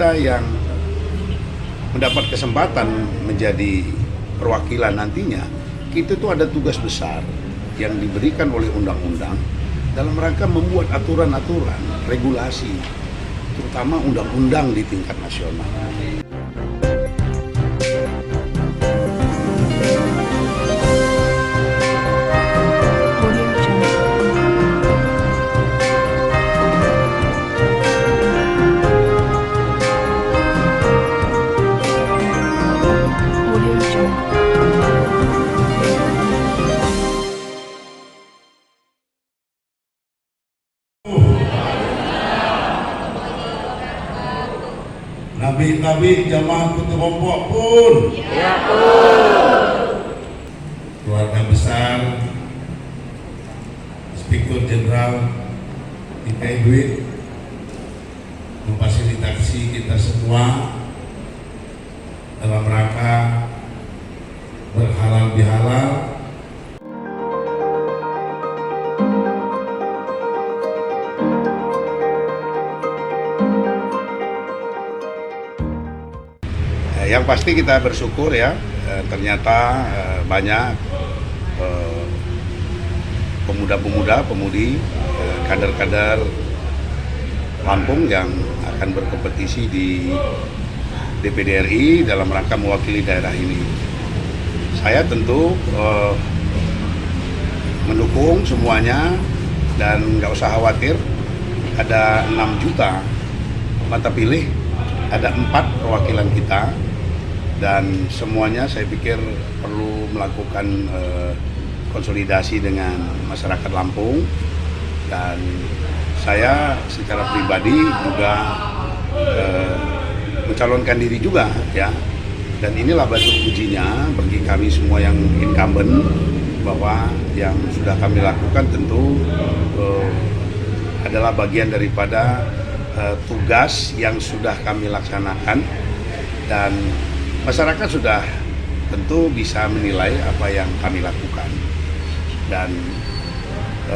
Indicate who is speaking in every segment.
Speaker 1: kita yang mendapat kesempatan menjadi perwakilan nantinya, kita itu ada tugas besar yang diberikan oleh undang-undang dalam rangka membuat aturan-aturan, regulasi, terutama undang-undang di tingkat nasional.
Speaker 2: Nabi jamaah kelompok pun,
Speaker 3: ya pun,
Speaker 2: keluarga besar, Inspektur Jenderal DKI Duit memfasilitasi kita semua dalam rangka berhalal bihalal.
Speaker 1: Yang pasti kita bersyukur ya, ternyata banyak pemuda-pemuda, pemudi, kader-kader Lampung yang akan berkompetisi di DPD RI dalam rangka mewakili daerah ini. Saya tentu mendukung semuanya dan nggak usah khawatir, ada 6 juta mata pilih, ada 4 perwakilan kita. Dan semuanya saya pikir perlu melakukan konsolidasi dengan masyarakat Lampung, dan saya secara pribadi juga mencalonkan diri juga ya, dan inilah batu ujinya bagi kami semua yang incumbent bahwa yang sudah kami lakukan tentu adalah bagian daripada tugas yang sudah kami laksanakan, dan masyarakat sudah tentu bisa menilai apa yang kami lakukan. Dan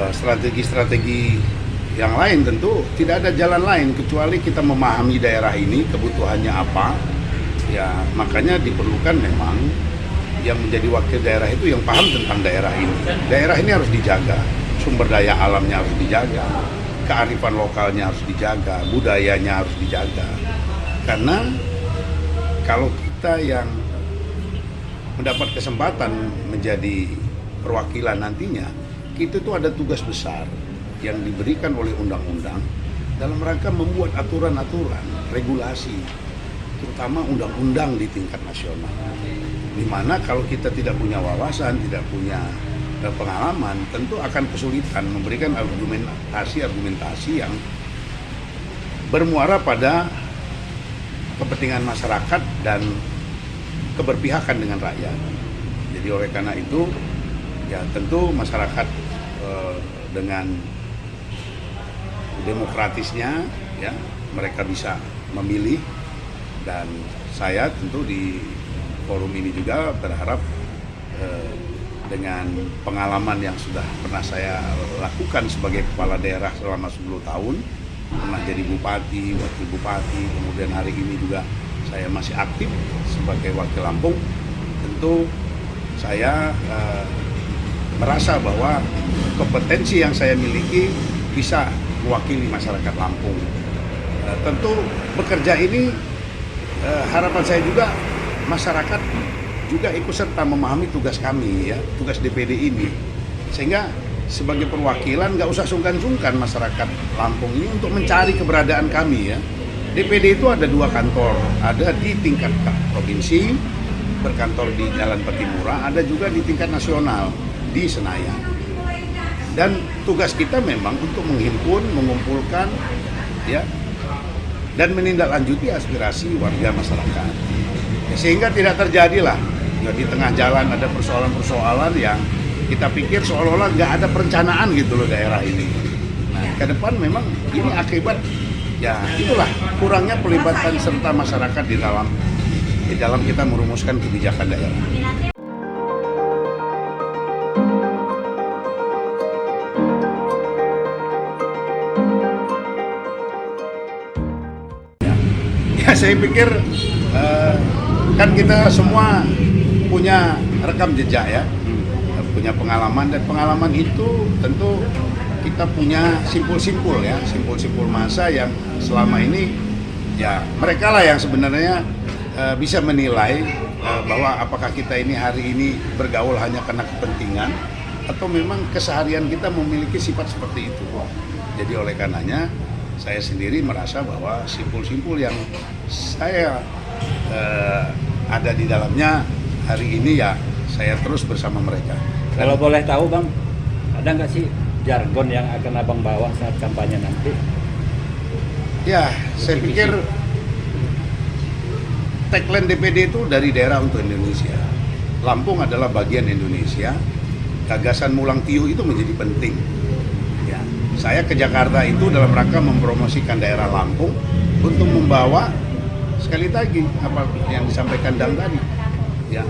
Speaker 1: strategi-strategi yang lain tentu tidak ada jalan lain kecuali kita memahami daerah ini kebutuhannya apa. Ya, makanya diperlukan memang yang menjadi wakil daerah itu yang paham tentang daerah ini. Daerah ini harus dijaga, sumber daya alamnya harus dijaga, kearifan lokalnya harus dijaga, budayanya harus dijaga. Karena kalau kita yang mendapat kesempatan menjadi perwakilan nantinya, kita itu ada tugas besar yang diberikan oleh undang-undang dalam rangka membuat aturan-aturan, regulasi, terutama undang-undang di tingkat nasional. Dimana kalau kita tidak punya wawasan, tidak punya pengalaman, tentu akan kesulitan memberikan argumentasi yang bermuara pada kepentingan masyarakat dan keberpihakan dengan rakyat. Jadi oleh karena itu ya tentu masyarakat dengan demokratisnya ya mereka bisa memilih, dan saya tentu di forum ini juga berharap dengan pengalaman yang sudah pernah saya lakukan sebagai kepala daerah selama 10 tahun, pernah jadi bupati, wakil bupati, kemudian hari ini juga saya masih aktif sebagai wakil Lampung. Tentu saya merasa bahwa kompetensi yang saya miliki bisa mewakili masyarakat Lampung. Tentu bekerja ini harapan saya juga masyarakat juga ikut serta memahami tugas kami ya, tugas DPD ini, sehingga sebagai perwakilan nggak usah sungkan-sungkan masyarakat Lampung ini untuk mencari keberadaan kami ya. DPD itu ada 2 kantor, ada di tingkat provinsi, berkantor di Jalan Patimura, ada juga di tingkat nasional di Senayan. Dan tugas kita memang untuk menghimpun, mengumpulkan ya, dan menindaklanjuti aspirasi warga masyarakat. Ya, sehingga tidak terjadilah ya, di tengah jalan ada persoalan-persoalan yang kita pikir seolah-olah nggak ada perencanaan gitu loh daerah ini. Nah, ke depan memang ini akibat ya itulah kurangnya pelibatan serta masyarakat di dalam kita merumuskan kebijakan daerah. Ya saya pikir kan kita semua punya rekam jejak ya, punya pengalaman, dan pengalaman itu tentu kita punya simpul-simpul ya, simpul-simpul masa yang selama ini ya mereka lah yang sebenarnya bisa menilai bahwa apakah kita ini hari ini bergaul hanya karena kepentingan atau memang keseharian kita memiliki sifat seperti itu. Jadi oleh karenanya saya sendiri merasa bahwa simpul-simpul yang saya ada di dalamnya hari ini ya saya terus bersama mereka.
Speaker 4: Kalau boleh tahu Bang, ada nggak sih jargon yang akan Abang bawa saat kampanye nanti?
Speaker 1: Ya, saya pikir tagline DPD itu dari daerah untuk Indonesia. Lampung adalah bagian Indonesia. Gagasan Mulang Tiuh itu menjadi penting. Ya, saya ke Jakarta itu dalam rangka mempromosikan daerah Lampung untuk membawa sekali lagi apa yang disampaikan Dang tadi. Ya,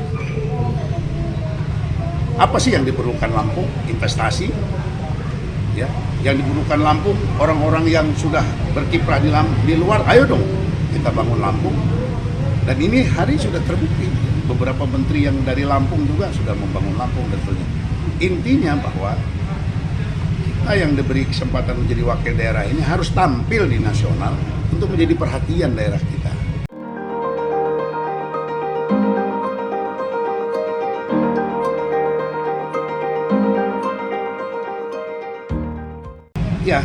Speaker 1: apa sih yang diperlukan Lampung? Investasi. Ya, yang diperlukan Lampung orang-orang yang sudah berkiprah di luar, ayo dong kita bangun Lampung. Dan ini hari sudah terbukti, beberapa menteri yang dari Lampung juga sudah membangun Lampung dan sebagainya. Intinya bahwa kita yang diberi kesempatan menjadi wakil daerah ini harus tampil di nasional untuk menjadi perhatian daerah kita. Ya,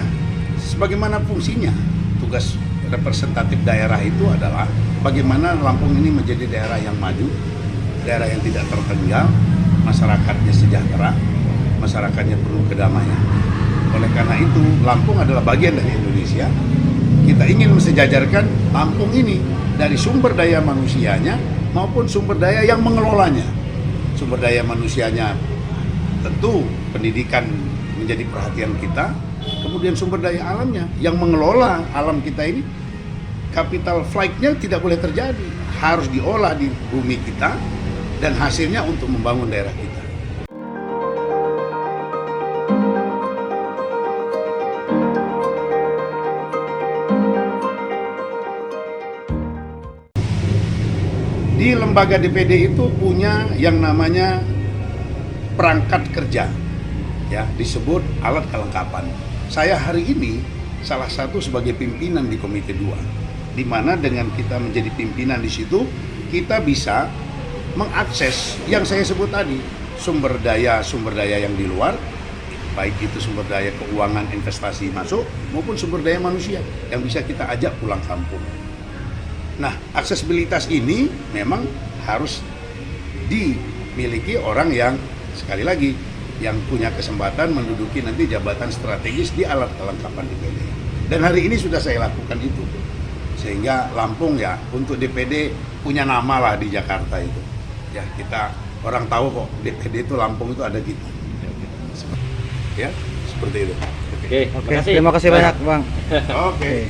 Speaker 1: sebagaimana fungsinya, tugas representatif daerah itu adalah bagaimana Lampung ini menjadi daerah yang maju, daerah yang tidak tertinggal, masyarakatnya sejahtera, masyarakatnya penuh kedamaian. Oleh karena itu, Lampung adalah bagian dari Indonesia. Kita ingin mensejajarkan Lampung ini dari sumber daya manusianya maupun sumber daya yang mengelolanya. Sumber daya manusianya tentu pendidikan menjadi perhatian kita. Kemudian sumber daya alamnya yang mengelola alam kita ini, capital flight-nya tidak boleh terjadi, harus diolah di bumi kita dan hasilnya untuk membangun daerah kita. Di lembaga DPD itu punya yang namanya perangkat kerja, ya disebut alat kelengkapan. Saya hari ini salah satu sebagai pimpinan di Komite 2, di mana dengan kita menjadi pimpinan di situ, kita bisa mengakses yang saya sebut tadi, sumber daya yang di luar, baik itu sumber daya keuangan investasi masuk, maupun sumber daya manusia yang bisa kita ajak pulang kampung. Nah, aksesibilitas ini memang harus dimiliki orang yang, sekali lagi, yang punya kesempatan menduduki nanti jabatan strategis di alat kelengkapan DPD. Dan hari ini sudah saya lakukan itu. Sehingga Lampung ya untuk DPD punya nama lah di Jakarta itu. Ya kita orang tahu kok DPD itu Lampung itu ada gitu. Ya, seperti itu.
Speaker 4: Oke,
Speaker 3: Oke, terima kasih banyak Bang.
Speaker 1: Oke.